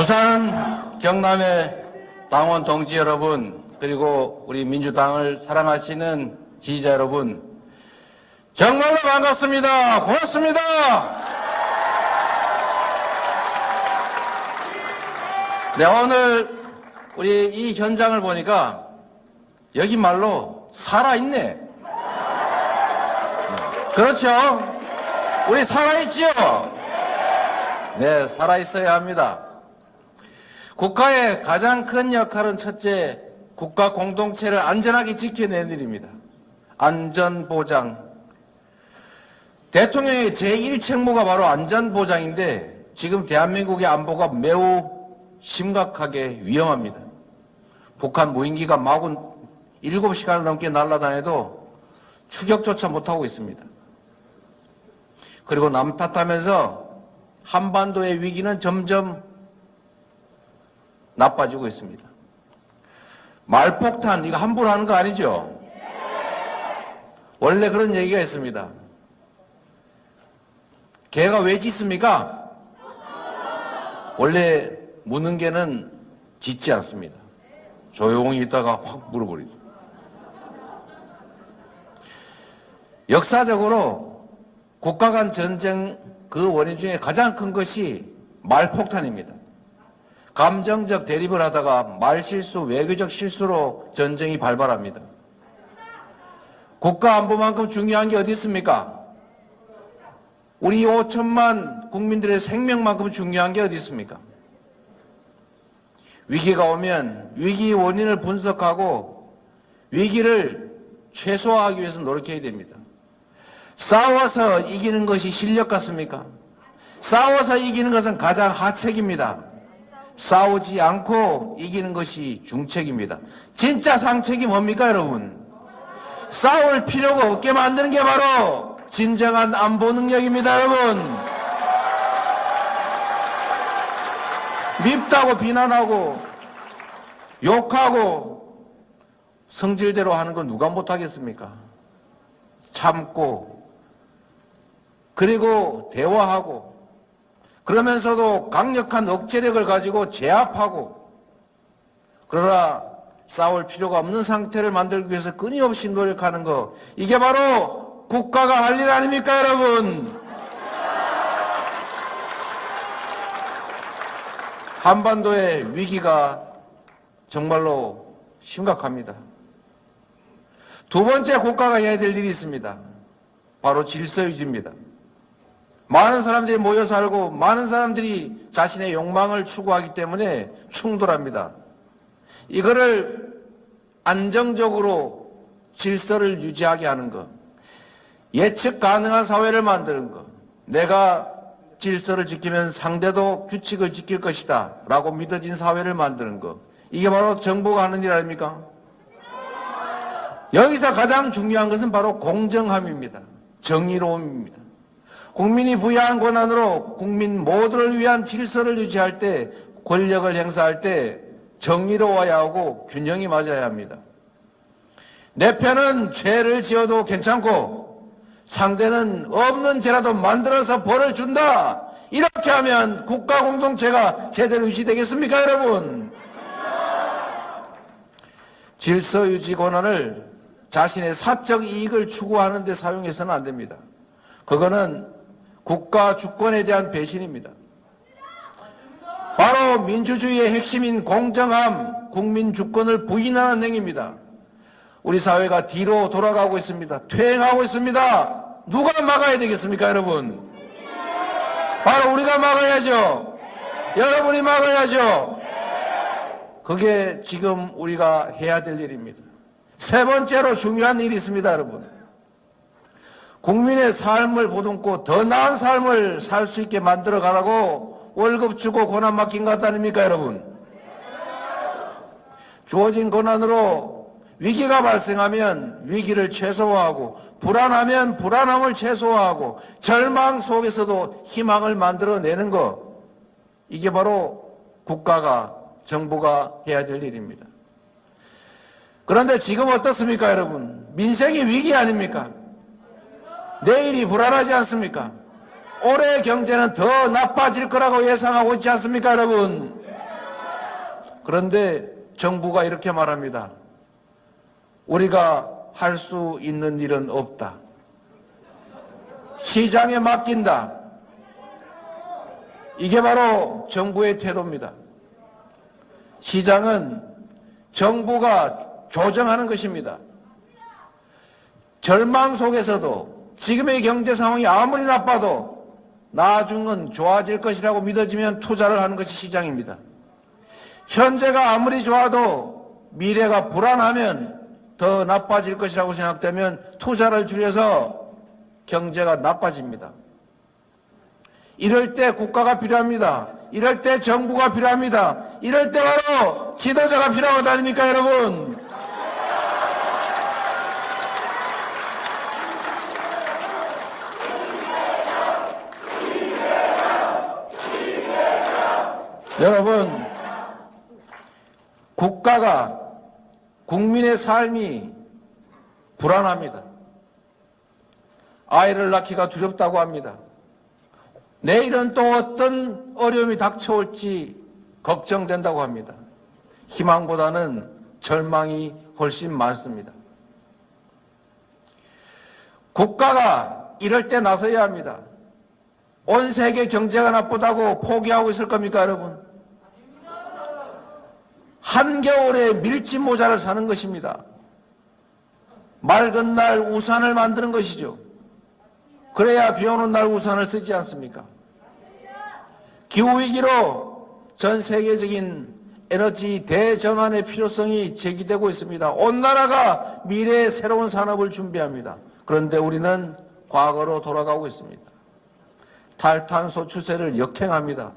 부산 경남의 당원 동지 여러분, 그리고 우리 민주당을 사랑하시는 지지자 여러분, 정말로 반갑습니다. 고맙습니다. 네, 오늘 우리 이 현장을 보니까 여기 말로 살아있네. 그렇죠? 우리 살아있지요? 네, 살아있어야 합니다. 국가의 가장 큰 역할은 첫째, 국가 공동체를 안전하게 지켜내는 일입니다. 안전보장. 대통령의 제1책무가 바로 안전보장인데 지금 대한민국의 안보가 매우 심각하게 위험합니다. 북한 무인기가 마구 7시간을 넘게 날아다녀도 추격조차 못하고 있습니다. 그리고 남 탓하면서 한반도의 위기는 점점 나빠지고 있습니다. 말폭탄, 이거 함부로 하는 거 아니죠? 원래 그런 얘기가 있습니다. 개가 왜 짖습니까? 원래 무는 개는 짖지 않습니다. 조용히 있다가 확 물어버리죠. 역사적으로 국가 간 전쟁 그 원인 중에 가장 큰 것이 말폭탄입니다. 감정적 대립을 하다가 말실수, 외교적 실수로 전쟁이 발발합니다. 국가 안보만큼 중요한 게 어디 있습니까? 우리 5천만 국민들의 생명만큼 중요한 게 어디 있습니까? 위기가 오면 위기 원인을 분석하고 위기를 최소화하기 위해서 노력해야 됩니다. 싸워서 이기는 것이 실력 같습니까? 싸워서 이기는 것은 가장 하책입니다. 싸우지 않고 이기는 것이 중책입니다. 진짜 상책이 뭡니까, 여러분? 싸울 필요가 없게 만드는 게 바로 진정한 안보 능력입니다, 여러분. 밉다고 비난하고 욕하고 성질대로 하는 건 누가 못하겠습니까? 참고 그리고 대화하고 그러면서도 강력한 억제력을 가지고 제압하고, 그러나 싸울 필요가 없는 상태를 만들기 위해서 끊임없이 노력하는 것, 이게 바로 국가가 할 일 아닙니까, 여러분? 한반도의 위기가 정말로 심각합니다. 두 번째 국가가 해야 될 일이 있습니다. 바로 질서 유지입니다. 많은 사람들이 모여 살고 많은 사람들이 자신의 욕망을 추구하기 때문에 충돌합니다. 이거를 안정적으로 질서를 유지하게 하는 것, 예측 가능한 사회를 만드는 것, 내가 질서를 지키면 상대도 규칙을 지킬 것이다 라고 믿어진 사회를 만드는 것, 이게 바로 정부가 하는 일 아닙니까? 여기서 가장 중요한 것은 바로 공정함입니다. 정의로움입니다. 국민이 부여한 권한으로 국민 모두를 위한 질서를 유지할 때, 권력을 행사할 때 정의로워야 하고 균형이 맞아야 합니다. 내 편은 죄를 지어도 괜찮고 상대는 없는 죄라도 만들어서 벌을 준다, 이렇게 하면 국가 공동체가 제대로 유지되겠습니까, 여러분? 질서 유지 권한을 자신의 사적 이익을 추구하는 데 사용해서는 안 됩니다. 그거는 국가 주권에 대한 배신입니다. 바로 민주주의의 핵심인 공정함, 국민 주권을 부인하는 행위입니다. 우리 사회가 뒤로 돌아가고 있습니다. 퇴행하고 있습니다. 누가 막아야 되겠습니까, 여러분? 바로 우리가 막아야죠. 여러분이 막아야죠. 그게 지금 우리가 해야 될 일입니다. 세 번째로 중요한 일이 있습니다, 여러분. 국민의 삶을 보듬고 더 나은 삶을 살 수 있게 만들어 가라고 월급 주고 권한 맡긴 것 아닙니까, 여러분? 주어진 권한으로 위기가 발생하면 위기를 최소화하고, 불안하면 불안함을 최소화하고, 절망 속에서도 희망을 만들어내는 것, 이게 바로 국가가, 정부가 해야 될 일입니다. 그런데 지금 어떻습니까, 여러분? 민생이 위기 아닙니까? 내일이 불안하지 않습니까? 올해 경제는 더 나빠질 거라고 예상하고 있지 않습니까, 여러분? 그런데 정부가 이렇게 말합니다. 우리가 할 수 있는 일은 없다. 시장에 맡긴다. 이게 바로 정부의 태도입니다. 시장은 정부가 조정하는 것입니다. 절망 속에서도 지금의 경제 상황이 아무리 나빠도 나중은 좋아질 것이라고 믿어지면 투자를 하는 것이 시장입니다. 현재가 아무리 좋아도 미래가 불안하면 더 나빠질 것이라고 생각되면 투자를 줄여서 경제가 나빠집니다. 이럴 때 국가가 필요합니다. 이럴 때 정부가 필요합니다. 이럴 때 바로 지도자가 필요하다 아닙니까, 여러분? 여러분, 국가가 국민의 삶이 불안합니다. 아이를 낳기가 두렵다고 합니다. 내일은 또 어떤 어려움이 닥쳐올지 걱정된다고 합니다. 희망보다는 절망이 훨씬 많습니다. 국가가 이럴 때 나서야 합니다. 온 세계 경제가 나쁘다고 포기하고 있을 겁니까, 여러분? 한겨울에 밀짚 모자를 사는 것입니다. 맑은 날 우산을 만드는 것이죠. 그래야 비 오는 날 우산을 쓰지 않습니까? 기후위기로 전 세계적인 에너지 대전환의 필요성이 제기되고 있습니다. 온 나라가 미래의 새로운 산업을 준비합니다. 그런데 우리는 과거로 돌아가고 있습니다. 탈탄소 추세를 역행합니다.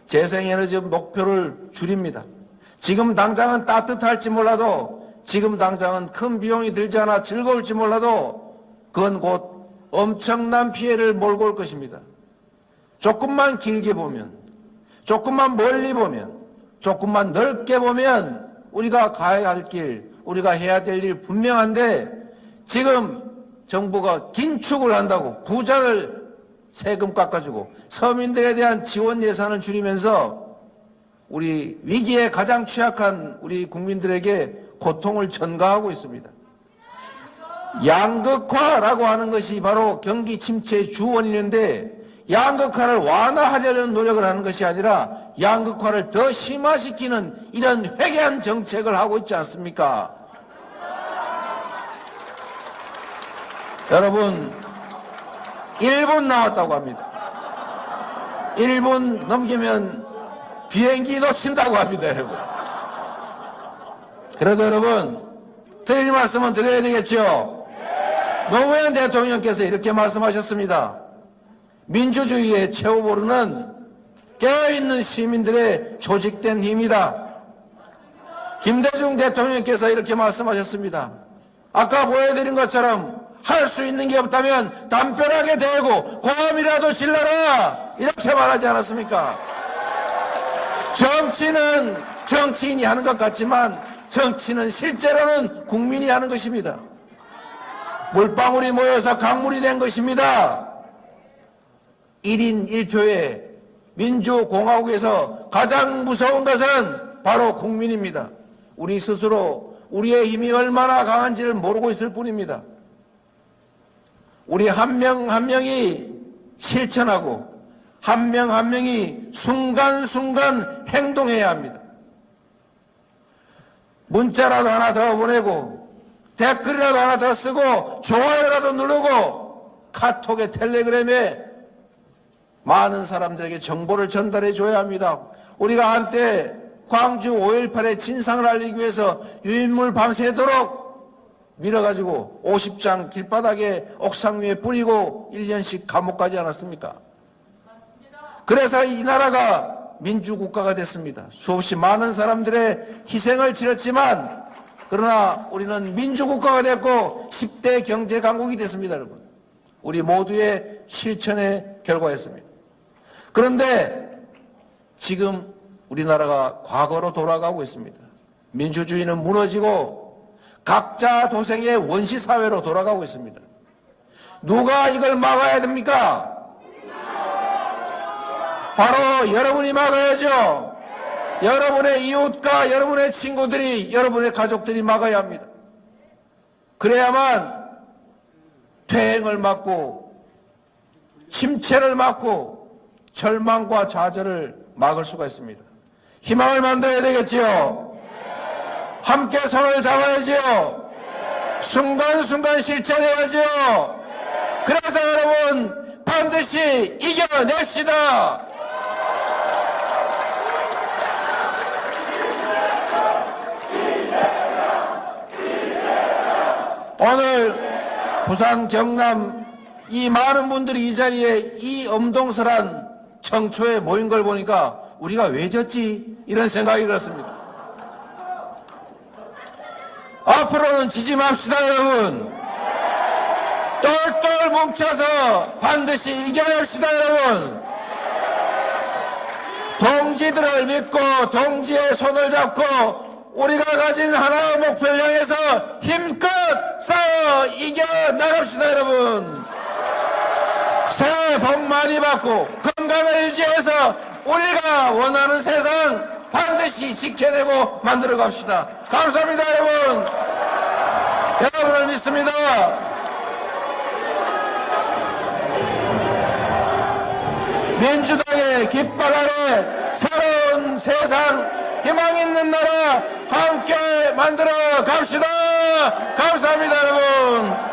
재생에너지 목표를 줄입니다. 지금 당장은 따뜻할지 몰라도, 지금 당장은 큰 비용이 들지 않아 즐거울지 몰라도 그건 곧 엄청난 피해를 몰고 올 것입니다. 조금만 길게 보면, 조금만 멀리 보면, 조금만 넓게 보면 우리가 가야 할 길, 우리가 해야 될 일 분명한데, 지금 정부가 긴축을 한다고 부자를 세금 깎아주고 서민들에 대한 지원 예산을 줄이면서 우리 위기에 가장 취약한 우리 국민들에게 고통을 전가하고 있습니다. 양극화라고 하는 것이 바로 경기 침체의 주 원인인데, 양극화를 완화하려는 노력을 하는 것이 아니라 양극화를 더 심화시키는 이런 회개한 정책을 하고 있지 않습니까? 여러분, 1분 남았다고 합니다. 1분 넘기면 비행기 놓친다고 합니다, 여러분. 그래도 여러분, 드릴 말씀은 드려야 되겠죠? 노무현 대통령께서 이렇게 말씀하셨습니다. 민주주의의 최후보루는 깨어있는 시민들의 조직된 힘이다. 김대중 대통령께서 이렇게 말씀하셨습니다. 아까 보여드린 것처럼 할 수 있는 게 없다면 담벼락에 대고 고함이라도 질러라, 이렇게 말하지 않았습니까? 정치는 정치인이 하는 것 같지만 정치는 실제로는 국민이 하는 것입니다. 물방울이 모여서 강물이 된 것입니다. 1인 1표에 민주공화국에서 가장 무서운 것은 바로 국민입니다. 우리 스스로 우리의 힘이 얼마나 강한지를 모르고 있을 뿐입니다. 우리 한 명 한 명이 실천하고 한 명 한 명이 순간순간 행동해야 합니다. 문자라도 하나 더 보내고, 댓글이라도 하나 더 쓰고, 좋아요라도 누르고, 카톡에 텔레그램에 많은 사람들에게 정보를 전달해 줘야 합니다. 우리가 한때 광주 5.18의 진상을 알리기 위해서 유인물 밤새도록 밀어가지고 50장 길바닥에 옥상 위에 뿌리고 1년씩 감옥 가지 않았습니까? 그래서 이 나라가 민주국가가 됐습니다. 수없이 많은 사람들의 희생을 치렀지만, 그러나 우리는 민주국가가 됐고 10대 경제강국이 됐습니다, 여러분. 우리 모두의 실천의 결과였습니다. 그런데 지금 우리나라가 과거로 돌아가고 있습니다. 민주주의는 무너지고 각자 도생의 원시사회로 돌아가고 있습니다. 누가 이걸 막아야 됩니까? 바로 여러분이 막아야죠. 여러분의 이웃과 여러분의 친구들이, 여러분의 가족들이 막아야 합니다. 그래야만 퇴행을 막고 침체를 막고 절망과 좌절을 막을 수가 있습니다. 희망을 만들어야 되겠지요. 함께 손을 잡아야지요. 순간순간 실천해야지요. 그래서 여러분 반드시 이겨냅시다. 오늘 부산, 경남 이 많은 분들이 이 자리에 이 엄동설한 청초에 모인 걸 보니까 우리가 왜 졌지? 이런 생각이 들었습니다. 앞으로는 지지 맙시다, 여러분. 똘똘 뭉쳐서 반드시 이겨냅시다, 여러분. 동지들을 믿고 동지의 손을 잡고 우리가 가진 하나의 목표를 향해서 힘껏 싸워 이겨나갑시다, 여러분. 새해 복 많이 받고 건강을 유지해서 우리가 원하는 세상 반드시 지켜내고 만들어 갑시다. 감사합니다, 여러분. 여러분을 믿습니다. 민주당의 깃발 아래 새로운 세상, 희망 있는 나라 함께 만들어 갑시다. 감사합니다, 여러분.